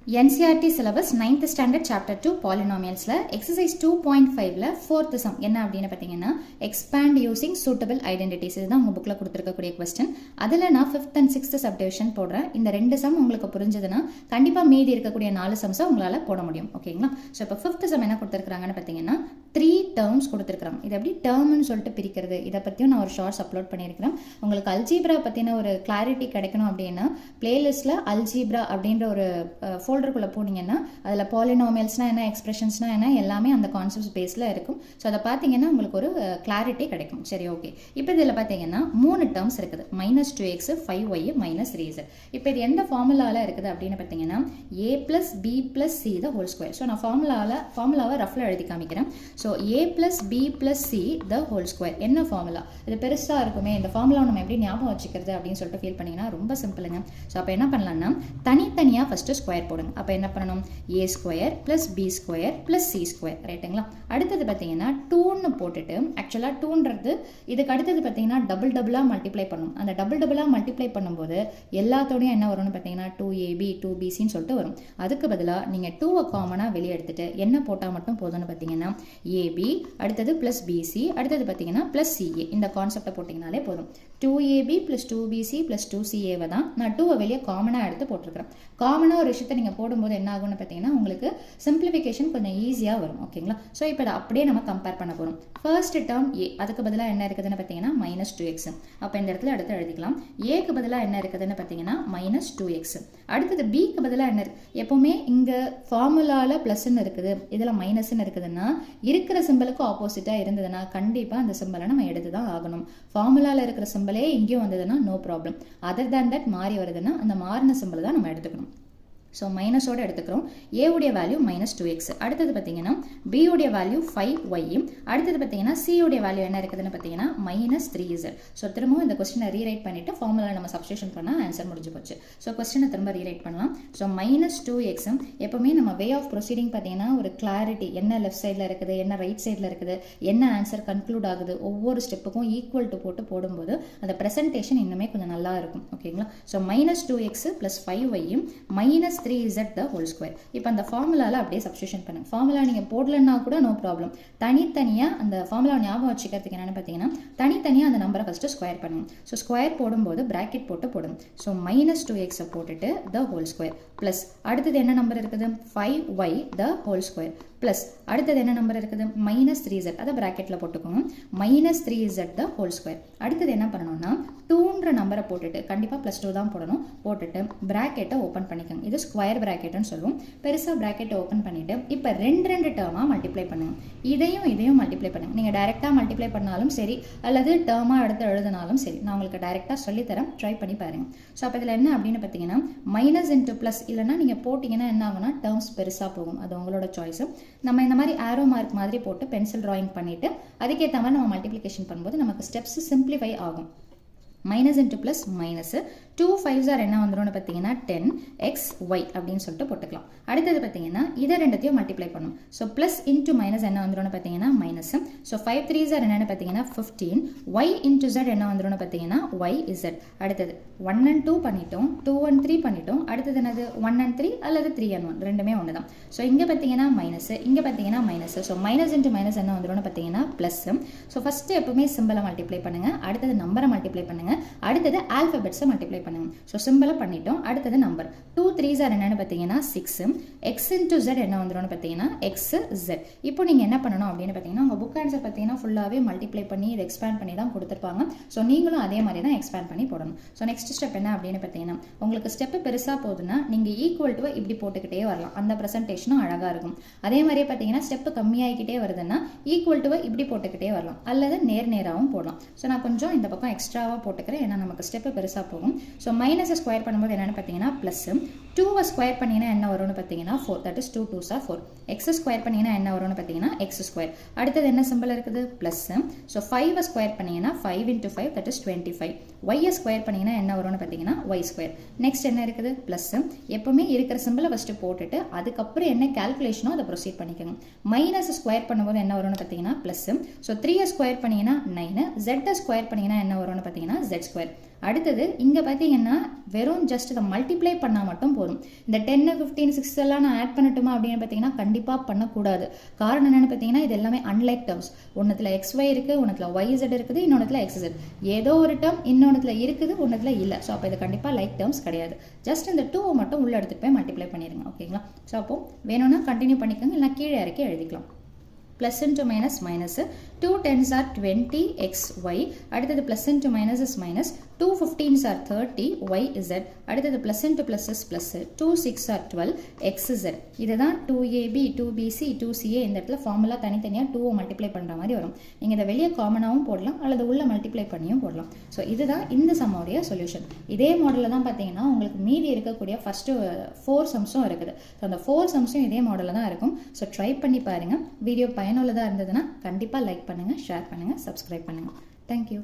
NCERT syllabus 9th standard chapter 2 polynomials exercise 2.5 fourth sum என்ன அப்படினு பாத்தீங்கன்னா expand using suitable identities இதுதான் உங்க bookல கொடுத்திருக்கக்கூடிய question. அதுல நான் 5th and 6th subdivision போடுறேன். இந்த ரெண்டு sum உங்களுக்கு புரிஞ்சதுனா கண்டிப்பா மீதி இருக்கக்கூடிய 4 sums உங்களால போட முடியும். ஓகேங்களா? சோ இப்போ 5th sum என்ன கொடுத்திருக்காங்கன்னு பாத்தீங்கன்னா 3 terms கொடுத்திருக்காங்க. இது எப்படி termனு சொல்லிட்டு பிரிக்கிறது இத பத்தியும் நான் ஒரு ஷார்ட்ஸ் அப்லோட் பண்ணியிருக்கேன். உங்களுக்கு அல்ஜீப்ரா பத்தின ஒரு கிளாரிட்டி கிடைக்கணும் அப்படினா பிளேலிஸ்ட்ல அல்ஜீப்ரா அப்படிங்கற ஒரு ஃபோல்டருக்குள்ள போனீங்கன்னா அதுல பாலினாமியல்ஸ்னா என்ன எக்ஸ்பிரஷன்ஸ்னா என்ன எல்லாமே அந்த கான்செப்ட்ஸ் பேஸ்ல இருக்கும். சோ அத பாத்தீங்கன்னா உங்களுக்கு ஒரு கிளாரிட்டி கிடைக்கும். சரி ஓகே. இப்போ இதல பாத்தீங்கன்னா மூணு டேர்ம்ஸ் இருக்குது. -2x 5y -3z. இப்போ இது எந்த ஃபார்முலால இருக்குது அப்படினு பாத்தீங்கன்னா a + b + c the whole square. So நான் ஃபார்முலாவை ரஃப்ல எழுதி காமிக்கிறேன். So a + b + c the whole square என்ன ஃபார்முலா? இது பெருசா இருக்குமே இந்த ஃபார்முலாவை நம்ம எப்படி ஞாபகம் வச்சுக்கிறது அப்படினு சொல்லிட்டு ஃபீல் பண்ணீங்கன்னா ரொம்ப சிம்பிளுங்க. சோ அப்ப என்ன பண்ணலாம்னா தனித்தனியா ஃபர்ஸ்ட் ஸ்கொயர் போடுங்க. அப்ப என்ன பண்ணனும் a square + b square + c square ரைட்டுங்களா? அடுத்து பாத்தீங்கன்னா 2 ன்னு போட்டுட்டு एक्चुअली 2 ன்றது இதுக்கு அடுத்து பாத்தீங்கன்னா டபுளா மல்டிப்ளை பண்ணனும். அந்த டபுளா மல்டிப்ளை பண்ணும்போது எல்லாத்தோடயும் என்ன வரும்னு பாத்தீங்கன்னா 2ab 2bc ன்னு சொல்லிட்டு வரும். அதுக்கு பதிலா நீங்க 2 காமனா வெளிய எடுத்துட்டு என்ன போட்டா மட்டும் போதும்னு பாத்தீங்கன்னா ab அடுத்து +bc அடுத்து பாத்தீங்கன்னா +ca இந்த கான்செப்ட போடிங்கனாலே போதும். 2ab + 2bc + 2ca வ தான் நான் 2 வெளிய காமனா எடுத்து போட்டுருக்கேன். காமனா ஒரு விஷயத்தை நீங்க போடும்போது என்ன ஆகும்னு பாத்தீங்கன்னா உங்களுக்கு சிம்பிளிஃபிகேஷன் கொஞ்சம் ஈஸியா வரும். ஓகேங்களா? சோ இப்போ இத அப்படியே நம்ம கம்பேர் பண்ண போறோம். ஃபர்ஸ்ட் டேர்ம் a அதுக்கு பதிலா என்ன இருக்குதுன்னு பாத்தீங்கன்னா -2x. அப்ப இந்த இடத்துல அடுத்து எழுதிக்கலாம். a க்கு பதிலா என்ன இருக்குதுன்னு பாத்தீங்கன்னா -2x. அடுத்து b க்கு பதிலா என்ன எப்பவுமே இங்க ஃபார்முலால பிளஸ் ன்னு இருக்குது. இதுல மைனஸ் ன்னு இருக்குதுன்னா இருக்கிற சிம்பலுக்கு ஆப்போசிட்டா இருந்ததுன்னா கண்டிப்பா அந்த சிம்பலை நம்ம எடுத்து தான் ஆகணும். ஃபார்முலால இருக்கிற சிம்பலே இங்கேயும் வந்ததுன்னா no problem. Other than that மாறி வருதுன்னா அந்த மாறின சிம்பல் தான் நம்ம எடுத்துக்கணும். சோ மைனஸோட எடுத்துக்கிறோம். a உடைய வேல்யூ -2x. அடுத்து பாத்தீங்கன்னா b உடைய வேல்யூ 5y. அடுத்து பாத்தீங்கன்னா c உடைய வேல்யூ என்ன இருக்குதுன்னு பாத்தீங்கன்னா -3z. சோ திரும்பவும் இந்த क्वेश्चனை ரீரைட் பண்ணிட்டு ஃபார்முலா நம்ம சப்ஸ்டிட்யூஷன் பண்ணா ஆன்சர் முடிஞ்சு போச்சு. சோ क्वेश्चனை திரும்ப ரீரைட் பண்ணலாம். சோ -2x எப்பவுமே நம்ம வே ஆஃப் ப்ரொசீடிங் பாத்தீங்கன்னா ஒரு கிளாரிட்டி என்ன லெஃப்ட் சைடுல இருக்குது என்ன ரைட் சைடுல இருக்குது என்ன ஆன்சர் கன்க்ளூட் ஆகுது ஒவ்வொரு ஸ்டெப்புக்கும் ஈக்குவல் டு போட்டு போடும்போது அந்த பிரசன்டேஷன் இன்னுமே கொஞ்சம் நல்லா இருக்கும். ஓகேங்களா? So -2x + 5y -3z the whole square. இப்போ அந்த ஃபார்முலால அப்படியே சப்ஸ்டிட்யூஷன் பண்ணுங்க. ஃபார்முலா நீங்க போடலன்னா கூட நோ ப்ராப்ளம். தனித்தனியா அந்த ஃபார்முலா ஞாபகம் வச்சுக்கிறதுக்கு என்னன்னு பாத்தீங்கன்னா தனித்தனியா அந்த நம்பரை ஃபர்ஸ்ட் ஸ்கொயர் பண்ணுங்க. சோ ஸ்கொயர் போடும்போது பிராக்கெட் போட்டு போடுங்க. சோ -2x போட்டுட்டு the whole square பிளஸ் அடுத்து என்ன நம்பர் இருக்குது 5y the whole square plus அடுத்து என்ன நம்பர் இருக்குது -3z அத பிராக்கெட்ல போட்டுக்கோங்க -3z the whole square. அடுத்து என்ன பண்ணனும்னா 2ன்ற நம்பரை போட்டுட்டு கண்டிப்பா +2 தான் போடணும். போட்டுட்டு பிராக்கெட்டை ஓபன் பண்ணிக்கோங்க. இது ஸ்கொயர் பிராக்கெட்னு சொல்லுவோம். பெருசா பிராக்கெட்டை ஓபன் பண்ணிட்டு இப்போ ரெண்டு டேர்மா மல்டிப்ளை பண்ணுங்க. இதையும் மல்டிப்ளை பண்ணுங்க. நீங்க டைரக்டா மல்டிப்ளை பண்ணாலும் சரி அல்லது டேர்மா எடுத்து எழுதினாலும் சரி நான் உங்களுக்கு டைரக்டா சொல்லி தரேன். ட்ரை பண்ணி பாருங்க. சோ அப்ப இதுல என்ன அப்படினு பாத்தீங்கன்னா மைனஸ் இன்டு பிளஸ் இல்லனா நீங்க போடிங்கன்னா என்ன ஆகும்னா டேர்ம்ஸ் பெருசா போகும். அது உங்களோட சாய்ஸ். நம்ம இந்த மாதிரி ஆரோ மார்க் மாதிரி போட்டு பென்சில் டிராயிங் பண்ணிட்டு அதுக்கு ஏத்த மாதிரி நம்ம மல்டிப்ளிகேஷன் பண்ணும்போது நமக்கு ஸ்டெப்ஸ் சிம்பிளிஃபை ஆகும். Minus into plus minus 2 5s என்ன வந்துரும்னு பாத்தீங்கன்னா 10xy அப்படின்னு சொல்லிட்டு போட்டுக்கலாம். அடுத்து பாத்தீங்கன்னா இத ரெண்டத்தையும் மல்டிப்ளை பண்ணும். சோ பிளஸ் இன்டு மைனஸ் என்ன வந்துரும்னு பாத்தீங்கன்னா மைனஸ். சோ 5 3s என்னன்னு பாத்தீங்கன்னா 15. y இன்டு z என்ன வந்துரும்னு பாத்தீங்கன்னா yz. அடுத்து 1 and 2 பண்ணிட்டோம். 2 and 3 பண்ணிட்டோம். அடுத்து என்னது 1 and 3 அல்லது 3 and 1 ரெண்டுமே ஒண்ணுதான். சோ இங்க பாத்தீங்கன்னா மைனஸ் இங்க பாத்தீங்கன்னா minus. So minus into minus என்ன வந்துரும்னு பாத்தீங்கன்னா பிளஸ். சோ ஃபர்ஸ்ட் எப்பவுமே சிம்பலை மல்டிப்ளை பண்ணுங்க. அடுத்து நம்பரை மல்டிப்ளை பண்ணுங்க. அடுத்து ஆல்பபெட்ஸை மல்டிப்ளை பண்ணுங்க. சோ சிம்பலை பண்ணிட்டோம். அடுத்து நம்பர் 2 3s என்னன்னு பாத்தீங்கன்னா 6. x into z என்ன வந்துரும்னு பாத்தீங்கன்னா xz. இப்போ நீங்க என்ன பண்ணனும் அப்படினு பாத்தீங்கன்னா உங்க புக் ஆன்சர் பாத்தீங்கன்னா ஃபுல்லாவே மல்டிப்ளை பண்ணி இத எக்ஸ்பேண்ட் பண்ணி தான் கொடுத்திருப்பாங்க. சோ நீங்களும் அதே மாதிரி தான் எக்ஸ்பேண்ட் பண்ணி போடணும். சோ நெக்ஸ்ட் ஸ்டெப் என்ன அப்படினு பாத்தீங்கன்னா உங்களுக்கு ஸ்டெப் பெருசா போகுதுன்னா நீங்க ஈக்குவல் டு இப்படி போட்டுக்கிட்டே வரலாம். அந்த பிரசன்டேஷனும் அழகா இருக்கும். அதே மாதிரியே பாத்தீங்கன்னா ஸ்டெப் கம்மியாகிட்டே வருதுன்னா ஈக்குவல் டு இப்படி போட்டுக்கிட்டே வரலாம். அல்லது நேராவும் போடலாம். சோ நான் கொஞ்சம் இந்த பக்கம் எக்ஸ்ட்ராவா போட்டுக்கிறேன். ஏன்னா நமக்கு ஸ்டெப் பெருசா போகும். சோ மைனஸ் ஸ்கொயர் பண்ணும்போது என்னன்னு பாத்தீங்கன்னா பிளஸ் 2 ஸ்கொயர் பண்ணீங்கன்னா என்ன வரும்னு பாத்தீங்கன்னா 4. That is 2 2s are 4. x square பண்ணீங்கன்னா என்ன வரும்னு பாத்தீங்கன்னா x ஸ்கொயர். அடுத்து என்ன சிம்பல் இருக்குது பிளஸ். சோ 5 ஸ்கொயர் பண்ணீங்கன்னா 5 into 5 that is 25. ஒய்யை ஸ்கொயர் பண்ணிங்கன்னா என்ன வரும்னு பார்த்தீங்கன்னா ஒய் ஸ்கொயர். நெக்ஸ்ட் என்ன இருக்குது ப்ளஸ். எப்பவுமே இருக்கிற சிம்பிளை ஃபஸ்ட்டு போட்டுட்டு அதுக்கப்புறம் என்ன கால்குலேஷனோ அதை ப்ரொசீட் பண்ணிக்கோங்க. மைனஸ் ஸ்கொயர் பண்ணும்போது என்ன வரும்னு பார்த்தீங்கன்னா ப்ளஸ். ஸோ 3 ஸ்கொயர் பண்ணிங்கன்னா 9, ஜெட்டை ஸ்கொயர் பண்ணிங்கன்னா என்ன வரும்னு பார்த்தீங்கன்னா ஜெட் ஸ்கொயர். அடுத்தது இங்கே பார்த்தீங்கன்னா வெறும் ஜஸ்ட் இதை மல்டிப்ளை பண்ணால் மட்டும் போதும். இந்த 10, 15, 6 எல்லாம் நான் ஆட் பண்ணட்டுமா அப்படின்னு பார்த்தீங்கன்னா கண்டிப்பாக பண்ணக்கூடாது. காரணம் என்னென்னு பார்த்தீங்கன்னா இது எல்லாமே அன்லைக் டேர்ம்ஸ். ஒன்றுத்தில் XY இருக்குது, ஒன்றுத்தில் YZ இருக்குது, இன்னொன்றுத்தில் XZ. ஏதோ ஒரு டேர்ம் இன்னொன்றுத்தில் இருக்குது, ஒன்றுத்தில் இல்லை. ஸோ அப்போ இது கண்டிப்பாக லைக் டேர்ம்ஸ் கிடையாது. ஜஸ்ட் இந்த 2 மட்டும் உள்ளே எடுத்துகிட்டு போய் மல்டிப்ளை பண்ணிடுங்க. ஓகேங்களா? ஸோ அப்போ வேணும்னா கண்டினியூ பண்ணிக்கோங்க, இல்லைனா கீழே இறக்கி எழுதிக்கலாம். plus into minus minus 2 10s are 20 xy. அடுத்தது plus into minus is minus 2 15s are 30 yz. அடுத்தது plus into plus is plus 2 6 are 12 xz. இதுதான் 2ab 2bc 2ca. இந்த இடத்துல ஃபார்முலா தனித்தனியாக 2 மல்டிப்ளை பண்ணுற மாதிரி வரும். நீங்கள் இதை வெளியே காமனாகவும் போடலாம் அல்லது உள்ள மல்டிப்ளை பண்ணியும் போடலாம். ஸோ இதுதான் இந்த சம்முடைய சொல்யூஷன். இதே மாடலில் தான் பார்த்தீங்கன்னா உங்களுக்கு மீதி இருக்கக்கூடிய ஃபஸ்ட்டு 4 சம்ஸும் இருக்குது. ஸோ அந்த 4 சம்ஸும் இதே மாடலில் தான் இருக்கும். ஸோ ட்ரை பண்ணி பாருங்கள். வீடியோ பயனுள்ளதாக இருந்ததுன்னா கண்டிப்பாக லைக் பண்ணுங்கள், ஷேர் பண்ணுங்கள், சப்ஸ்கிரைப் பண்ணுங்கள். தேங்க்யூ.